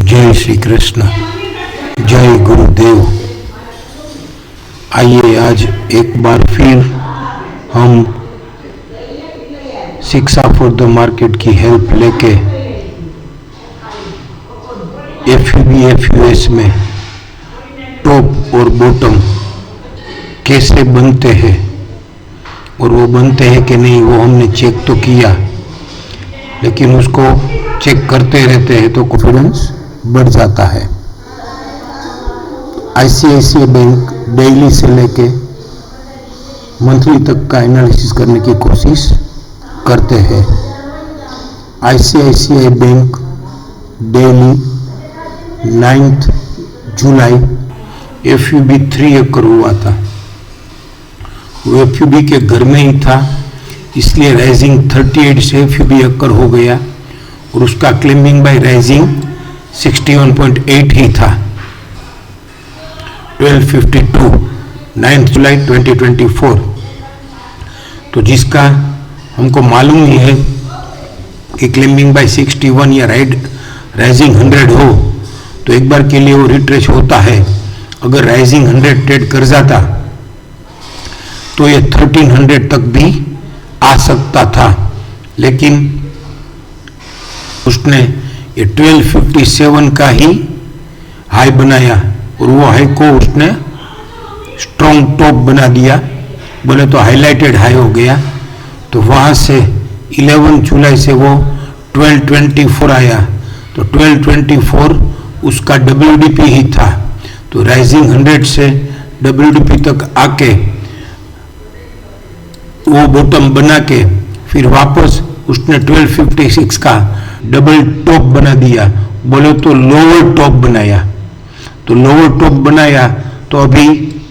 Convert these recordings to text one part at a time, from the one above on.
जय श्री कृष्ण, जय गुरुदेव। आइए आज एक बार फिर हम शिक्षा फॉर द मार्केट की हेल्प लेके एफयूबी एफयूएस में टॉप और बॉटम कैसे बनते हैं और वो बनते हैं कि नहीं वो हमने चेक तो किया, लेकिन उसको चेक करते रहते हैं तो कॉन्फिडेंस बढ़ जाता है। आईसीआईसीआई बैंक डेली से लेके मंथली तक का एनालिसिस करने की कोशिश करते हैं। आईसीआईसीआई बैंक डेली 9 जुलाई एफयूबी 3 एकड़ हुआ था। वो एफयूबी के घर में ही था, इसलिए राइजिंग 38 से एफयूबी एकड़ हो गया और उसका क्लेमिंग बाय राइजिंग 61.8 ही था। 1252 9 जुलाई 2024। तो जिसका हमको मालूम ही है कि क्लेमिंग बाय 61 या राइजिंग 100 हो तो एक बार के लिए वो रिट्रेस होता है। अगर राइजिंग 100 ट्रेड कर जाता तो ये 1300 तक भी आ सकता था, लेकिन उसने ये 1257 का ही हाई बनाया और वो हाई को उसने स्ट्रॉन्ग टॉप बना दिया, बोले तो हाईलाइटेड हाई हो गया। तो वहाँ से 11 जुलाई से वो 1224 आया, तो 1224 उसका WDP ही था। तो राइजिंग 100 से WDP तक आके वो बॉटम बना के फिर वापस उसने 1256 का डबल टॉप बना दिया, बोले तो लोअर टॉप बनाया। तो लोअर टॉप बनाया तो अभी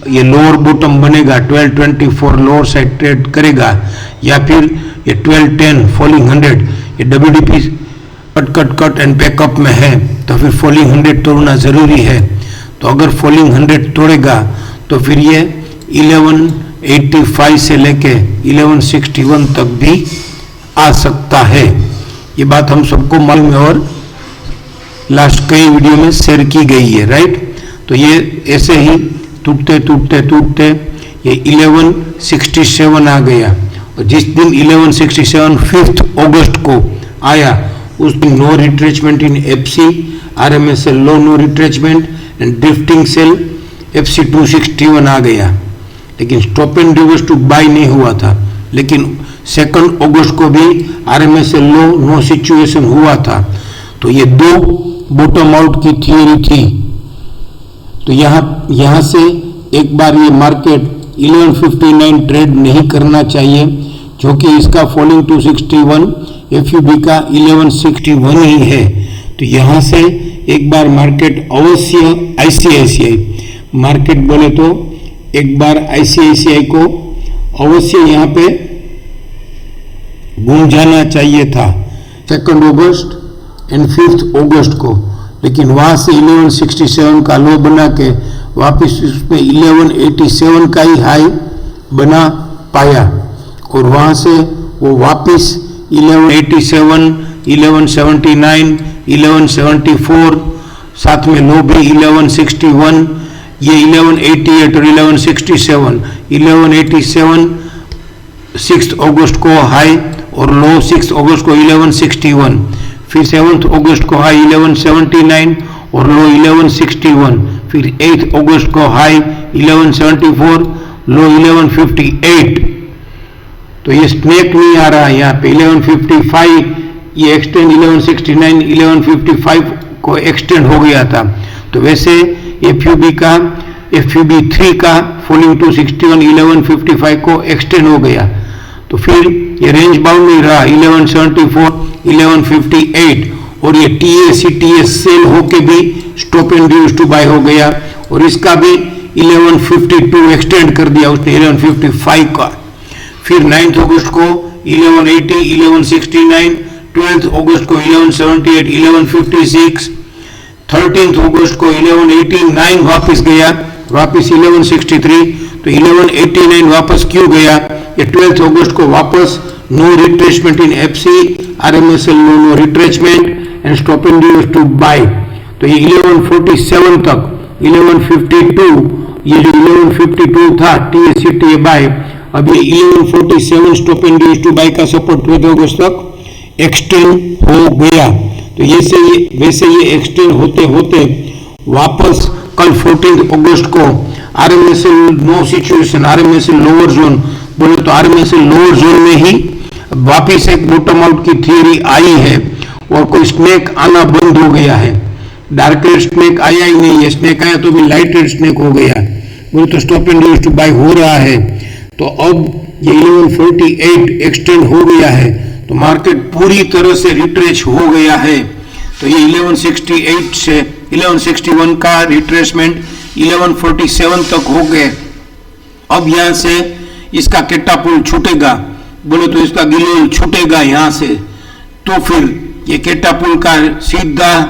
ये लोअर बॉटम बनेगा, 1224 लोअर साइड ट्रेड करेगा या फिर ये 1210 फॉलिंग 100 ये WDP कट एंड बैकअप में है, तो फिर फॉलिंग 100 तोड़ना जरूरी है। तो अगर फॉलिंग 100 तोड़ेगा तो फिर ये 1185 से लेके 1161 तक भी आ सकता है। ये बात हम सबको मालूम है और लास्ट कई वीडियो में शेयर की गई है, राइट। तो ये ऐसे ही टूटते टूटते टूटते ये 1167 आ गया और जिस दिन 1167 5 अगस्त को आया उस दिन no retracement in FC, RMSL low no retracement and drifting sell FC 261 आ गया, लेकिन stop and reverse to buy नहीं हुआ था। लेकिन 2 अगस्त को भी RMSL लो नो सिचुएशन हुआ था। तो ये दो बॉटम आउट की थियोरी थी। तो यहाँ से एक बार ये मार्केट 1159 ट्रेड नहीं करना चाहिए, जो कि इसका फॉलिंग 261 एफयूबी का 1161 ही है। तो यहाँ से एक बार मार्केट अवश्य आईसीआईसीआई मार्केट बोले तो एक बार आईसीआईसीआई को अवश्य यहाँ पे घूम जाना चाहिए था 2 अगस्त एंड 5 अगस्त को, लेकिन वहां से 1167 का लो बना के वापस उसमें 1187 का ही हाई बना पाया और वहां से वो वापस 1187, 1179, 1174 साथ में लो भी 1161, ये 1188 और 1167, 1187 6 अगस्त को हाई और लो 6 अगस्त को 1161, फिर 7 अगस्त को हाई 1179 और लो 1161, फिर 8 अगस्त को हाई 1174, लो 1158। तो ये स्नेक नहीं आ रहा है यहाँ पे 1155, ये एक्सटेंड 1169, 1155 को एक्सटेंड हो गया था। तो वैसे एफयूबी 3 का फॉलिंग 261 1155 को एक्सटेंड हो गया। तो फिर ये रेंज बाउंड नहीं रहा 1174, 1158 और ये TACTS सेल होके भी stop and reverse to buy हो गया और इसका भी 1152 एक्सटेंड कर दिया उसने 1155 का। फिर 9 अगस्त को 1180, 1169, 12 अगस्त को 1178, 1156, 13 अगस्त को 1189 वापस गया, वापस 1163। तो 1189 वापस क्यों गया? ये 12 अगस्त को वापस no retracement in FC, RMSL no retracement and stop and reverse to buy. तो ये 1147 तक 1152, ये जो 1152 था TSCTA बाय, अब ये 1147 stop and use to buy का सपोर्ट 12 अगस्त तक एक्सटेंड हो गया। तो वैसे ये एक्सटेंड होते होते वापस कल 14 अगस्त को RMSL know situation, RMSL lower zone बोले तो RMSL लोअर जोन में ही वापिस एक बॉटम आउट की थियरी आई है और कोई स्नेक आना बंद हो गया है। डार्क रेड स्नेक आया ही नहीं है, स्नेक आया तो भी लाइट रेड स्नेक हो गया बोले तो stop and use to buy हो रहा है। तो अब ये 1148 एक्सटेंड हो गया है, तो मार्केट पूरी तरह से रिट्रेस हो गया है। तो ये 1168 से 1161 का रिट्रेसमेंट 1147 तक हो गए। अब यहां से इसका कैटापुल छूटेगा बोले तो इसका गिलोल छूटेगा यहां से, तो फिर ये कैटापुल का सीधा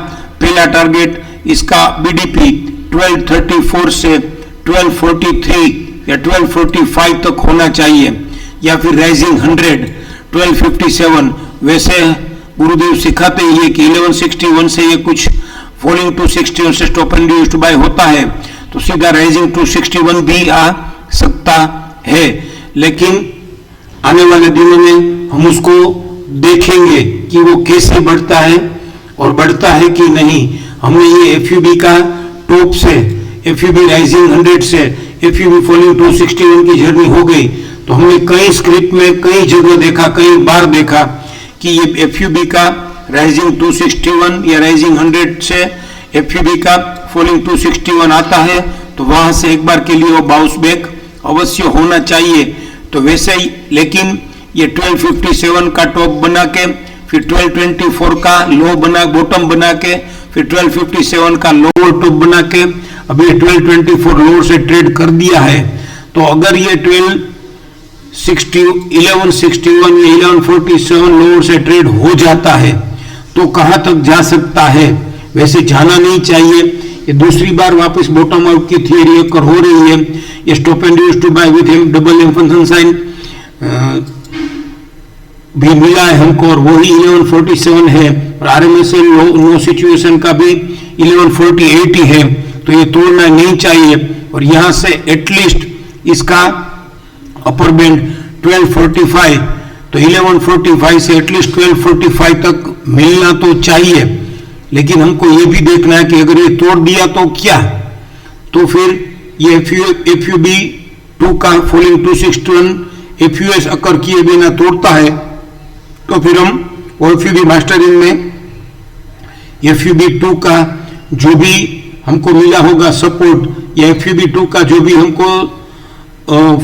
पहला टारगेट इसका BDP 1234 से 1243 या 1245 तक होना चाहिए, या फिर राइजिंग 100 1257। वैसे गुरुदेव सिखाते हैं कि 1161 से ये कुछ फॉलिंग टू 61 से stop and use to buy होता है, तो सीधा राइजिंग टू 61 भी आ सकता है। लेकिन आने वाले दिनों में हम उसको देखेंगे कि वो कैसे बढ़ता है और बढ़ता है कि नहीं। हमने ये FUB का टॉप से FUB राइजिंग 100 से FUB फॉलिंग टू 61 की जर्नी हो गई, तो हमने कई स्क्रिप्ट में कई जगह देखा, कई बार देखा कि ये FUB का राइजिंग 261 या राइजिंग 100 से FUB का फॉलिंग 261 आता है, तो वहां से एक बार के लिए वो बाउंस बैक अवश्य होना चाहिए। तो वैसे ही, लेकिन ये 1257 का टॉप बना के फिर 1224 का लो बना बॉटम बना के फिर 1257 का लोअर टॉप बना के अभी 1224 लोअर से ट्रेड कर दिया है। तो अगर ये 1161 या 1147 लोअर से ट्रेड हो जाता है तो कहां तक जा सकता है? वैसे जाना नहीं चाहिए। ये दूसरी बार वापस बॉटम आउट की थियरी कर हो रही है। ये stop and use to buy with double M function sign भी मिला है हमको, और वही 1147 है, और RMSL नो सिचुएशन का भी 1148 ही है। तो ये तोड़ना नहीं चाहिए, और यहां से एटलीस्ट इसका अपर बैंड 1245, तो 1145 से एटलीस्ट 1245 तक मिलना तो चाहिए। लेकिन हमको ये भी देखना है कि अगर ये तोड़ दिया तो क्या, तो फिर ये FUB 2 का फॉलिंग 261 FUS अकर किए बिना तोड़ता है, तो फिर हम FUB मास्टरिंग में FUB 2 का जो भी हमको मिला होगा सपोर्ट, या FUB 2 का जो भी हमको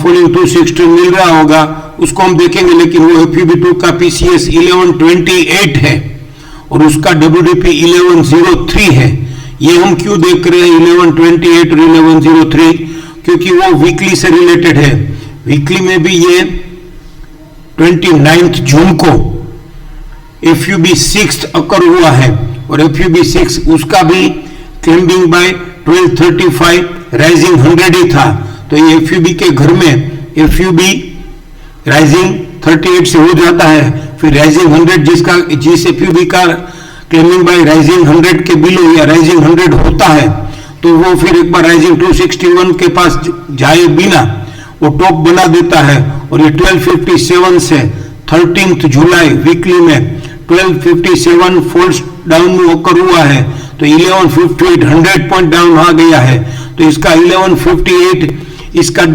फॉलिंग 260 मिल रहा होगा उसको हम देखेंगे। लेकिन वो FUB 2 का PCS 1128 है और उसका WDP 1103 है। ये हम क्यों देख रहे हैं 1128 और 1103? क्योंकि वो वीकली से रिलेटेड है। वीकली में भी ये 29 जून को FUB 6 अकर हुआ है, और FUB 6 उसका भी क्लाइंबिंग बाय 1235 राइजिंग 100 ही था। तो ये FUB के घर में FUB राइजिंग 38 से हो जाता है, फिर राइजिंग 100 जिस FUB का क्लेमिंग बाय राइजिंग 100 के बिलो या राइजिंग 100 होता है, तो वो फिर एक बार राइजिंग 261 के पास जाए बिना वो टॉप बना देता है। और ये 1257 से 13 जुलाई वीकली में 1257 फॉल्स डाउन में होकर हुआ है, तो 1158 100 पॉइंट डाउन आ गया है। तो इसका 1158 इसका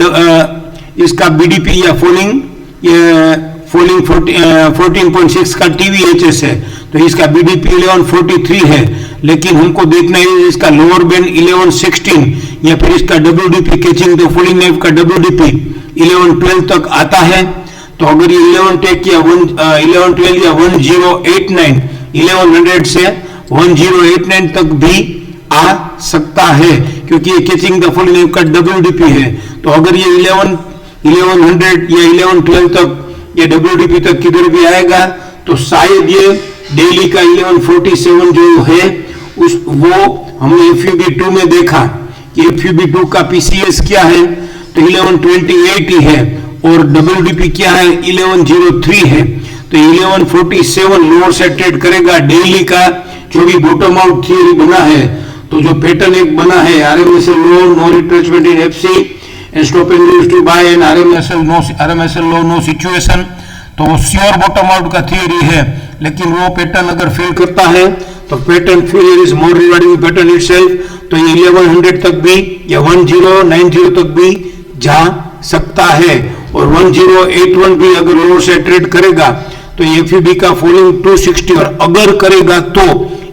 BDP या फॉलिंग 14.6 का TVHS है, तो इसका BDP 1143 है। लेकिन हमको देखना है इसका लोअर बैंड 1116 या फिर इसका WDP catching the falling knife का WDP 1112 तक आता है। तो अगर ये 1112 या 1089 1100 से 1089 तक भी आ सकता है, क्योंकि ये कैचिंग द फॉलिंग नाइफ का WDP है। तो अगर ये 1100 या 1112 तक ये WDP तक किधर भी आएगा, तो शायद ये डेली का 1147 जो है वो हमने FUB 2 में देखा कि FUB 2 का PCS क्या है, तो 1128 ही है, और WDP क्या है 1103 है। तो 1147 लोअर से ट्रेड करेगा। डेली का जो भी बॉटम आउट थियरी बना है तो जो पैटर्न एक बना है RMSL low, no retracement in FC and stop and use to buy and RMSL low, no situation, तो वो श्योर बॉटम आउट का थियरी है। लेकिन वो पैटर्न अगर फेल करता है तो pattern failure is more regarding pattern itself, तो ये 1100 तक भी या 1090 तक भी जा सकता है। और 1081 भी अगर लोअर से ट्रेड करेगा तो FUB का फॉलोइंग 260, और अगर करेगा तो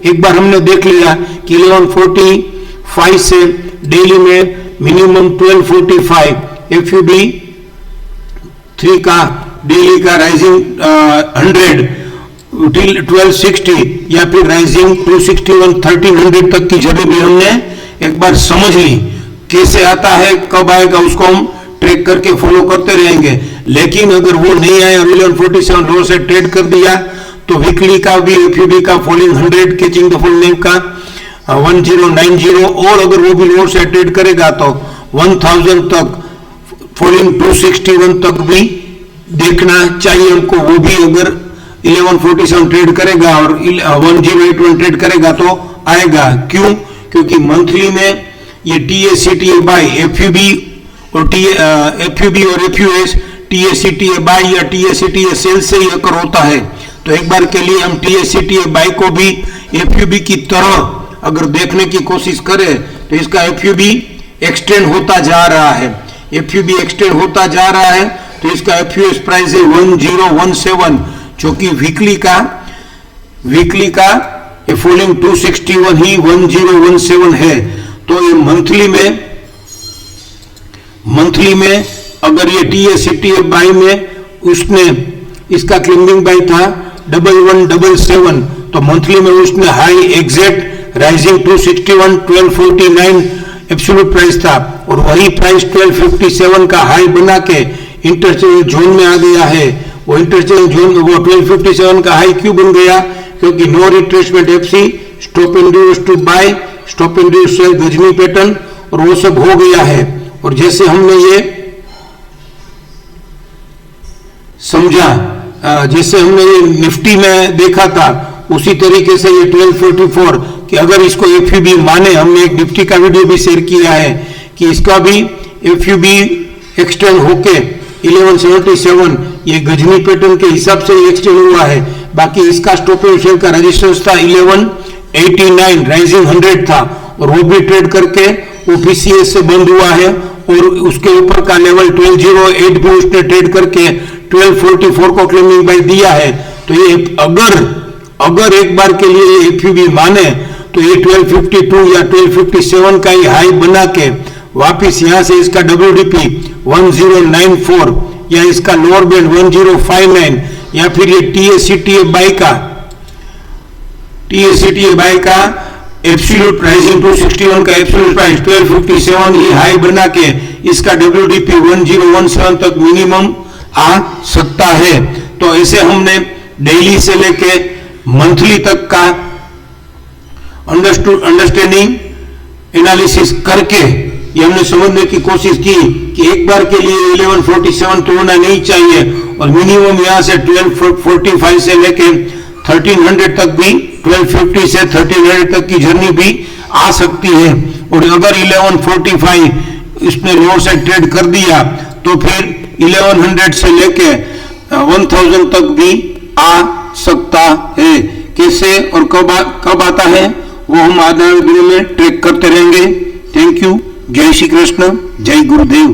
एक बार हमने देख लिया कि 1145 से डेली में मिनिमम 1245 FUB 3 का डेली का राइजिंग 100 टिल 1260 या फिर राइजिंग 261 1300 तक की जगह भी हमने एक बार समझ ली। कैसे आता है, कब आएगा, उसको हम ट्रैक करके फॉलो करते रहेंगे। लेकिन अगर वो नहीं आया, 1147 लोअर से ट्रेड कर दिया, तो वीकली का भी FUB का following 100 catching the full name का 1090, और अगर वो भी लोअर से ट्रेड करेगा तो 1000 तक फॉलोइंग 261 तक भी देखना चाहिए हमको। वो भी अगर 1147 ट्रेड करेगा और 1081 ट्रेड करेगा तो आएगा। क्यों? क्योंकि मंथली में ये TSCTA बाय FUB और FUB और FUS TSCTA बाय या TSCTA सेल से ही अकर होता है। तो एक बार के लिए हम TSCTA बाय को भी FUB की तरह अगर देखने की कोशिश करें तो इसका FUB एक्सटेंड होता जा रहा है, FUB एक्सटेंड होता जा रहा है। तो इसका FUS प्राइस है 1017, जो कि वीकली का फॉलोइंग 261 ही 1017 है। तो ये मंथली में अगर ये TSCTA बाई में उसने इसका क्लिंबिंग बाई था 1177, तो मंथली में उसने high exact rising 261 1249 absolute price था, और वही प्राइस 1257 का हाई बना के इंटरचेंज जोन में आ गया है। वो इंटरचेंज जोन वो 1257 का हाई क्यों बन गया? क्योंकि no retracement FC, stop and use to buy, stop and use sell, Ghajini pattern, और वो सब हो गया है। और जैसे हमने ये समझा, जैसे हमने ये निफ्टी में देखा था, उसी तरीके से ये 1244 कि अगर इसको FUB माने, हमने एक निफ्टी का वीडियो भी शेयर किया है कि इसका भी FUB एक्सटेंड होके 1177 ये गजनी पैटर्न के हिसाब से एक्सटेंड हुआ है। बाकी इसका स्टॉप एंड सेल का रेजिस्टेंस था 1189, राइजिंग 100 था, और वो भी ट्रेड करके वो PCS से बंद हुआ है। और उसके ऊपर का लेवल 1208 भी उसने ट्रेड करके 1244 को क्लेमिंग बाय दिया है। तो ये अगर एक बार के लिए FUB माने तो ये 1252 या 1257 का ही हाई बना के वापिस यहां से इसका WDP 1094 या इसका लोअर बैंड 1059 या फिर ये TSCTA बाय का एब्सोल्यूट प्राइसिंग 261 का एब्सोल्यूट प्राइस 1257 ये हाई बना के इसका WDP 1017 तक मिनिमम आ सकता है। तो ऐसे हमने डेली से लेके मंथली तक का अंडरस्टैंडिंग एनालिसिस करके ये हमने समझने की कोशिश की कि एक बार के लिए 1147 तोड़ना नहीं चाहिए, और मिनिमम यहां से 1245 से लेके 1300 तक भी, 1250 से 1300 तक की जर्नी भी आ सकती है। और अगर 1145 इसने लोअर साइड ट्रेड कर दिया तो फिर 1100 से लेके 1000 तक भी आ सकता है। कैसे और कब आता है वो हम आने वाले दिनों में ट्रैक करते रहेंगे। Thank you. जय श्री कृष्ण, जय गुरुदेव।